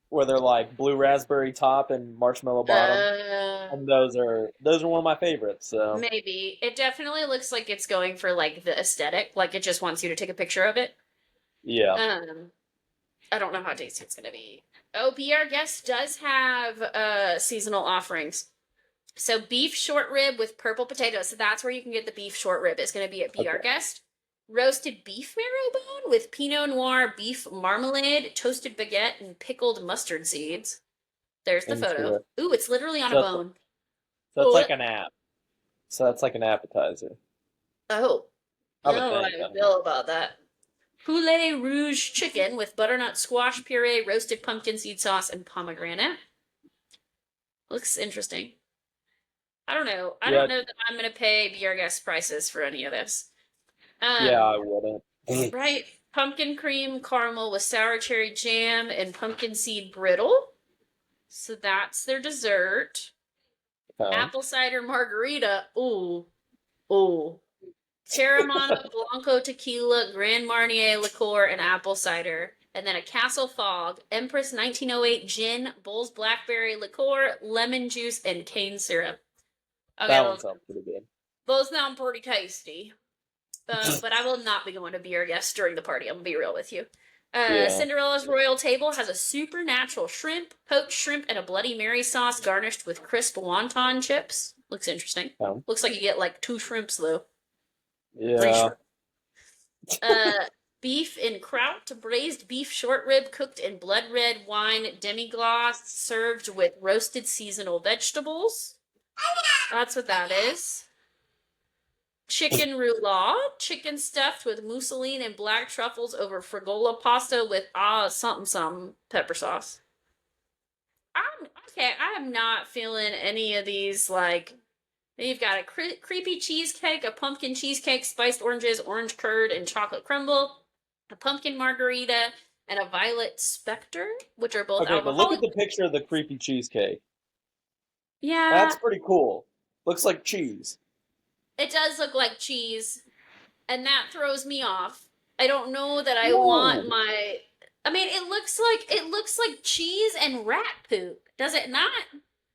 where they're like blue raspberry top and marshmallow bottom. And those are one of my favorites. So Maybe. It definitely looks like it's going for like the aesthetic, like it just wants you to take a picture of it. yeah. I don't know how tasty it's gonna be. Oh, Be Our Guest does have seasonal offerings. So beef short rib with purple potatoes. So that's where you can get the beef short rib. It's gonna be at Be Our Okay. Guest. Roasted beef marrow bone with Pinot Noir beef marmalade, toasted baguette, and pickled mustard seeds. There's the photo. Interesting. Ooh, it's literally on a So bone. that's like an app. So that's like an appetizer. Oh, I I would don't know how think. I feel about that. Poulet rouge chicken with butternut squash puree, roasted pumpkin seed sauce, and pomegranate. Looks interesting. I don't know. I Yeah. don't know that I'm gonna pay Be Our Guest prices for any of this. Yeah, I wouldn't. Right. Pumpkin cream caramel with sour cherry jam and pumpkin seed brittle. So that's their dessert. Okay. Apple cider margarita. Ooh. Ooh. Terramana Blanco tequila, Grand Marnier liqueur, and apple cider. And then a Castle Fog, Empress 1908 gin, Bull's blackberry liqueur, lemon juice, and cane syrup. Okay, That one sounds pretty good. those sound pretty tasty. But I will not be going to Be Our Guest during the party. I'm gonna be real with you. Yeah. Cinderella's Royal Table has a supernatural shrimp, poached shrimp, and a Bloody Mary sauce garnished with crisp wonton chips. Looks interesting. Looks like you get like 2 shrimps though. Yeah. Beef in kraut, braised beef short rib cooked in blood red wine demi-glace, served with roasted seasonal vegetables. That's what that is. Chicken roulade, chicken stuffed with mousseline and black truffles over frigola pasta with something pepper sauce. I am not feeling any of these. Like, you've got a creepy cheesecake, a pumpkin cheesecake, spiced oranges, orange curd, and chocolate crumble, a pumpkin margarita, and a violet spectre, which are both Okay, but look alcoholic. at the picture of the creepy cheesecake. Yeah, That's pretty cool. Looks like cheese. it does look like cheese, and that throws me off. I don't know that I Whoa. want my. I mean, it looks like cheese and rat poop. Does it not?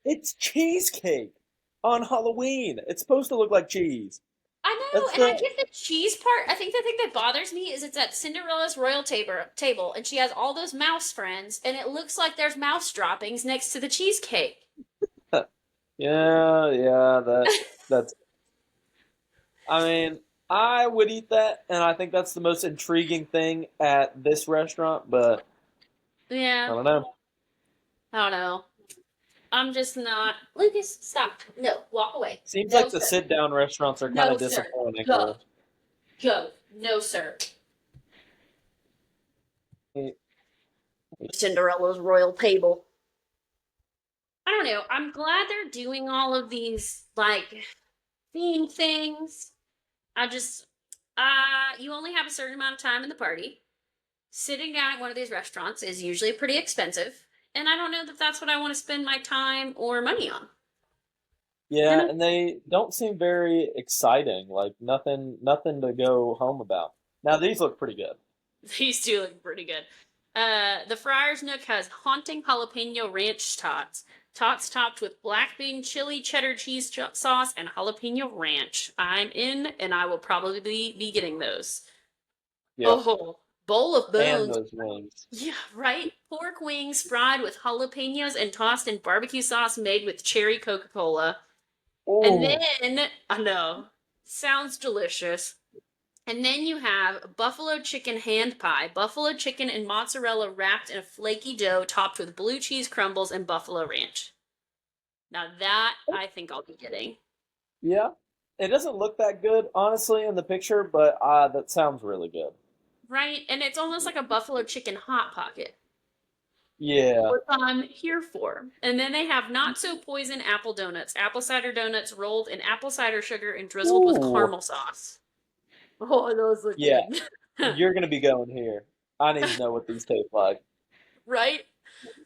It's cheesecake on Halloween. It's supposed to look like cheese. I know, That's and I the- get the cheese part. I think the thing that bothers me is it's at Cinderella's royal table, and she has all those mouse friends, and it looks like there's mouse droppings next to the cheesecake. Yeah, that's. I mean, I would eat that, and I think that's the most intriguing thing at this restaurant. But I Yeah, don't know. I don't know. I'm just not. Lucas, stop. No, walk away. Seems No, like the sir. sit down restaurants are kind No, of sir. disappointing Go. here. Go. No, sir. Cinderella's royal table. I don't know. I'm glad they're doing all of these like theme things. I just you only have a certain amount of time in the party. Sitting down at one of these restaurants is usually pretty expensive, and I don't know that that's what I want to spend my time or money on. You Yeah, know, and they don't seem very exciting. Like nothing to go home about. Now these look pretty good. these two look pretty good. The Friar's Nook has haunting jalapeno ranch tots. Tots topped with black bean chili cheddar cheese sauce and jalapeno ranch. I'm in, and I will probably be getting those. Yep, Oh, bowl of and bones. those wings. Yeah, right? Pork wings fried with jalapenos and tossed in barbecue sauce made with cherry Coca Cola. And Oh, then, I know, sounds delicious. And then you have buffalo chicken hand pie, buffalo chicken and mozzarella wrapped in a flaky dough topped with blue cheese crumbles and buffalo ranch. Now that I think I'll be getting. yeah. It doesn't look that good, honestly, in the picture, but that sounds really good. Right? And it's almost like a buffalo chicken hot pocket, Yeah. which I'm here for. And then they have not so poison apple cider donuts rolled in apple cider sugar and drizzled with Ooh. caramel sauce. Oh, those look Yeah, good. you're gonna be going here. I need to know what these taste like. Right?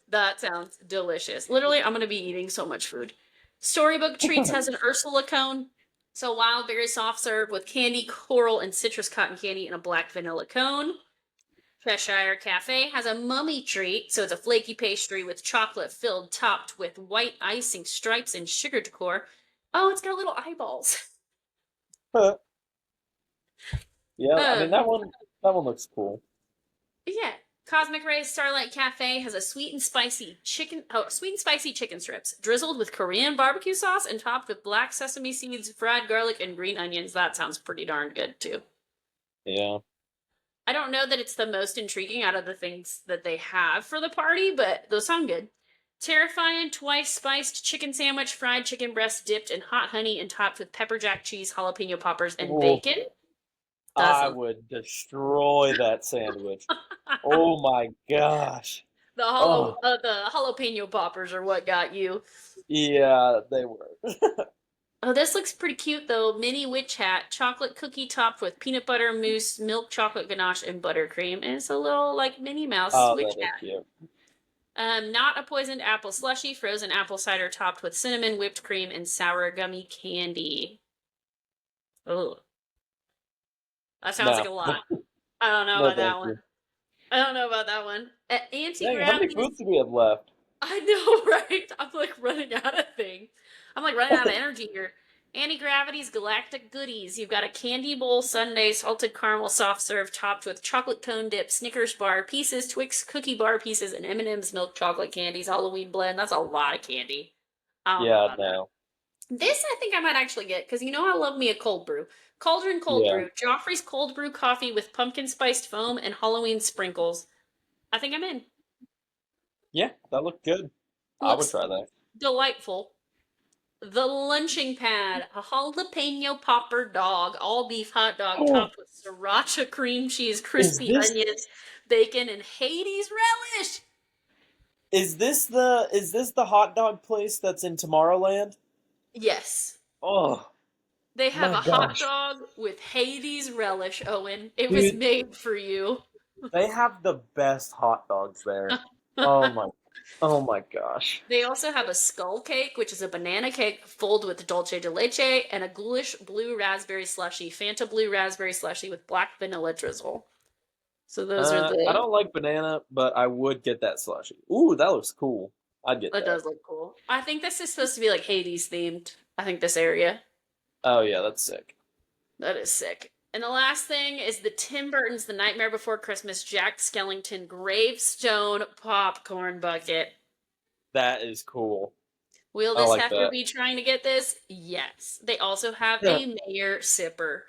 That sounds delicious. Literally, I'm going to be eating so much food. Storybook Treats has an Ursula cone. So wild berry soft serve with candy, coral, and citrus cotton candy in a black vanilla cone. Cheshire Cafe has a mummy treat, so it's a flaky pastry with chocolate filled, topped with white icing stripes and sugar decor. Oh, it's got little eyeballs. Yeah, I mean Um, that one looks cool. yeah. Cosmic Rays Starlight Cafe has a sweet and spicy chicken strips, drizzled with Korean barbecue sauce and topped with black sesame seeds, fried garlic, and green onions. That sounds pretty darn good too. Yeah. I don't know that it's the most intriguing out of the things that they have for the party, but those sound good. Terrifying twice spiced chicken sandwich, fried chicken breast dipped in hot honey and topped with pepper jack cheese, jalapeno poppers, and Oh, bacon. That I sounds. would destroy that sandwich. Oh my gosh. Oh, The jalapeno poppers are what got you. yeah, they were. Oh, this looks pretty cute though. Mini witch hat, chocolate cookie topped with peanut butter mousse, milk chocolate ganache, and buttercream. And it's a little like Minnie Mouse Oh, witch that is hat. cute. Not a poisoned apple slushy, frozen apple cider topped with cinnamon, whipped cream, and sour gummy candy. Oh, that sounds like No, a lot. I don't know no, about thank that one. you. I don't know about that one. Anti Dang, how many gravity's. foods do we have left? I know, right? I'm like running out of things. I'm like running out of energy here. Anti Gravity's Galactic Goodies. You've got a candy bowl sundae, salted caramel soft serve topped with chocolate cone dip, Snickers bar pieces, Twix cookie bar pieces, and M&M's milk chocolate candies Halloween blend. That's a lot of candy. I don't know Yeah, about that. no. This I think I might actually get because you know I love me a cold brew. Cauldron Cold Yeah. Brew, Joffrey's cold brew coffee with pumpkin spiced foam and Halloween sprinkles. I think I'm in. Yeah, that looked good. I would Looks try that. delightful. The Lunching Pad, a jalapeno popper dog, all beef hot dog Oh, topped with sriracha cream cheese, is crispy this onions, bacon, and Hades relish. is this the hot dog place that's in Tomorrowland? Yes. Oh They have my a hot gosh. dog with Hades relish, Owen. It was Dude, made for you. they have the best hot dogs there. Oh my oh my gosh. They also have a skull cake, which is a banana cake filled with dulce de leche, and a ghoulish blue raspberry slushy, Fanta blue raspberry slushy with black vanilla drizzle. So those are I the. don't like banana, but I would get that slushy. Ooh, that looks cool. I'd get That that. does look cool. I think this is supposed to be like Hades themed. I think this area. Oh yeah, that's sick. That is sick. And the last thing is the Tim Burton's The Nightmare Before Christmas Jack Skellington Gravestone Popcorn Bucket. That is cool. Will I this like heifer that. be trying to get this? Yes. They also have Yeah. a mayor sipper.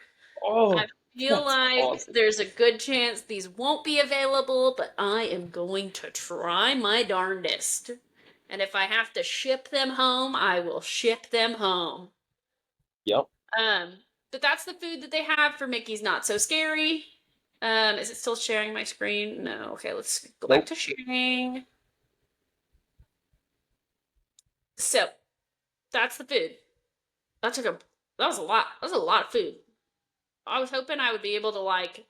Oh, I feel that's like awesome. there's a good chance these won't be available, but I am going to try my darndest. And if I have to ship them home, I will ship them home. Yep. Um, but that's the food that they have for Mickey's Not So Scary. Is it still sharing my screen? No. Okay, let's go back Nope. to sharing. So that's the food. That took a that was a lot. That was a lot of food. I was hoping I would be able to like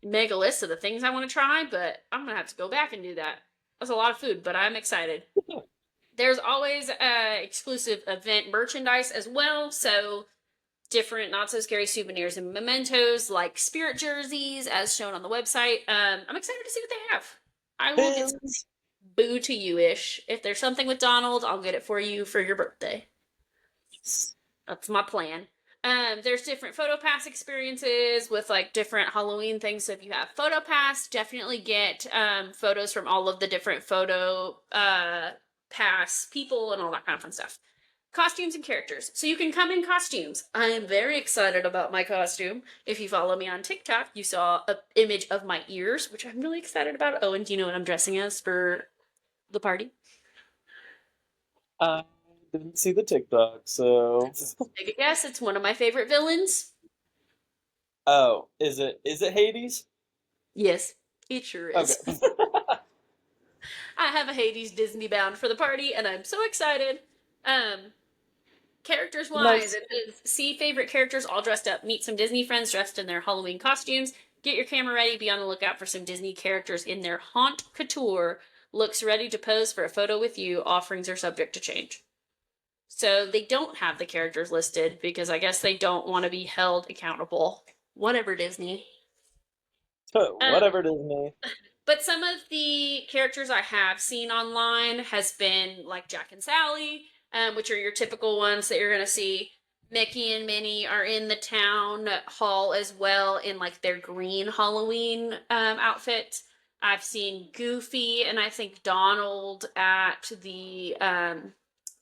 make a list of the things I want to try, but I'm gonna have to go back and do that. That's a lot of food, but I'm excited. There's always exclusive event merchandise as well, so different not so scary souvenirs and mementos like spirit jerseys as shown on the website. I'm excited to see what they have. I will get something Pins. boo to you ish. If there's something with Donald, I'll get it for you for your birthday. That's my plan. There's different photo pass experiences with like different Halloween things. So if you have photo pass, definitely get photos from all of the different photo pass people and all that kind of fun stuff. Costumes and characters. So you can come in costumes. I am very excited about my costume. If you follow me on TikTok, you saw an image of my ears, which I'm really excited about. Oh, and do you know what I'm dressing as for the party? I didn't see the TikTok, so. Take a guess. It's one of my favorite villains. Oh, is it Hades? Yes, it sure Okay. is. I have a Hades Disney bound for the party, and I'm so excited. Um, Characters wise, Nice. it is see favorite characters all dressed up. Meet some Disney friends dressed in their Halloween costumes. Get your camera ready. Be on the lookout for some Disney characters in their haunt couture looks ready to pose for a photo with you. Offerings are subject to change. So they don't have the characters listed because I guess they don't want to be held accountable. Whatever, Disney. Um, Whatever, Disney. But some of the characters I have seen online has been like Jack and Sally, which are your typical ones that you're gonna see. Mickey and Minnie are in the town hall as well in like their green Halloween outfit. I've seen Goofy and I think Donald at the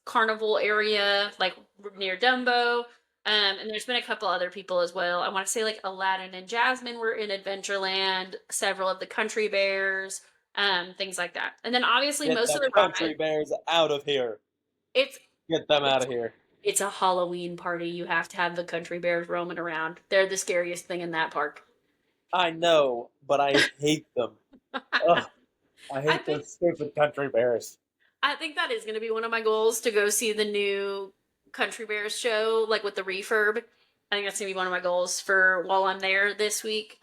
carnival area, like near Dumbo. And there's been a couple other people as well. I want to say like Aladdin and Jasmine were in Adventureland, several of the country bears, things like that. And then obviously Get most of the the country rides, bears out of here. it's Get them out it's of here. it's a Halloween party. You have to have the country bears roaming around. They're the scariest thing in that park. I know, but I hate them. Ugh, I I hate think those stupid country bears. I think that is going to be one of my goals to go see the new Country Bears show, like with the refurb. I think that's going to be one of my goals for while I'm there this week.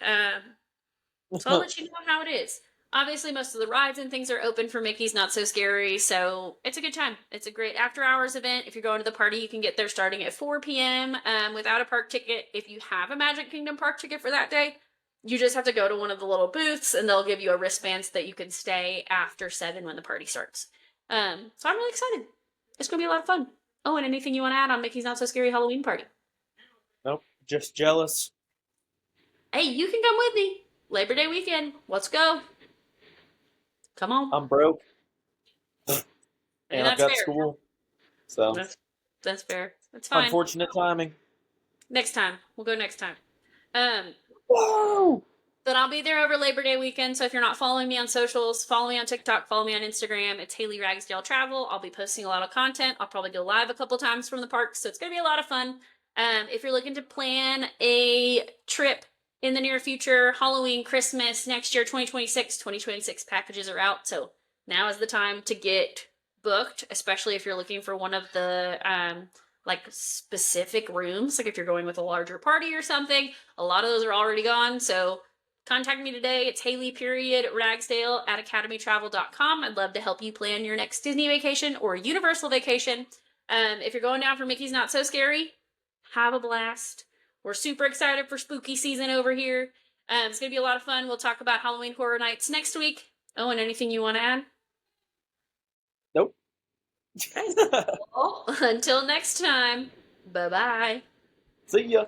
So I'll let you know how it is. Obviously, most of the rides and things are open for Mickey's Not So Scary, so it's a good time. It's a great after hours event. If you're going to the party, you can get there starting at 4 p.m. Without a park ticket. If you have a Magic Kingdom park ticket for that day, you just have to go to one of the little booths and they'll give you a wristband so that you can stay after 7 when the party starts. So I'm really excited. It's going to be a lot of fun. Oh, and anything you want to add on Mickey's Not So Scary Halloween party? Nope, just jealous. Hey, you can come with me. Labor Day weekend. Let's go. Come on. I'm broke, And and I've that's got fair. school, so That's fair. That's fine. unfortunate timing. Next time. We'll go next time. Um, Whoa! but I'll be there over Labor Day weekend. So if you're not following me on socials, follow me on TikTok, follow me on Instagram. It's Haley Ragsdale Travel. I'll be posting a lot of content. I'll probably go live a couple times from the park, so it's gonna be a lot of fun. If you're looking to plan a trip in the near future, Halloween, Christmas, next year, 2026 packages are out. So now is the time to get booked, especially if you're looking for one of the like specific rooms. Like if you're going with a larger party or something, a lot of those are already gone. So contact me today. It's Haley Ragsdale at academytravel.com. I'd love to help you plan your next Disney vacation or Universal vacation. If you're going down for Mickey's Not So Scary, have a blast. We're super excited for spooky season over here. It's going to be a lot of fun. We'll talk about Halloween Horror Nights next week. Oh, and anything you want to add? Nope. Okay. Well, until next time, bye bye. See ya.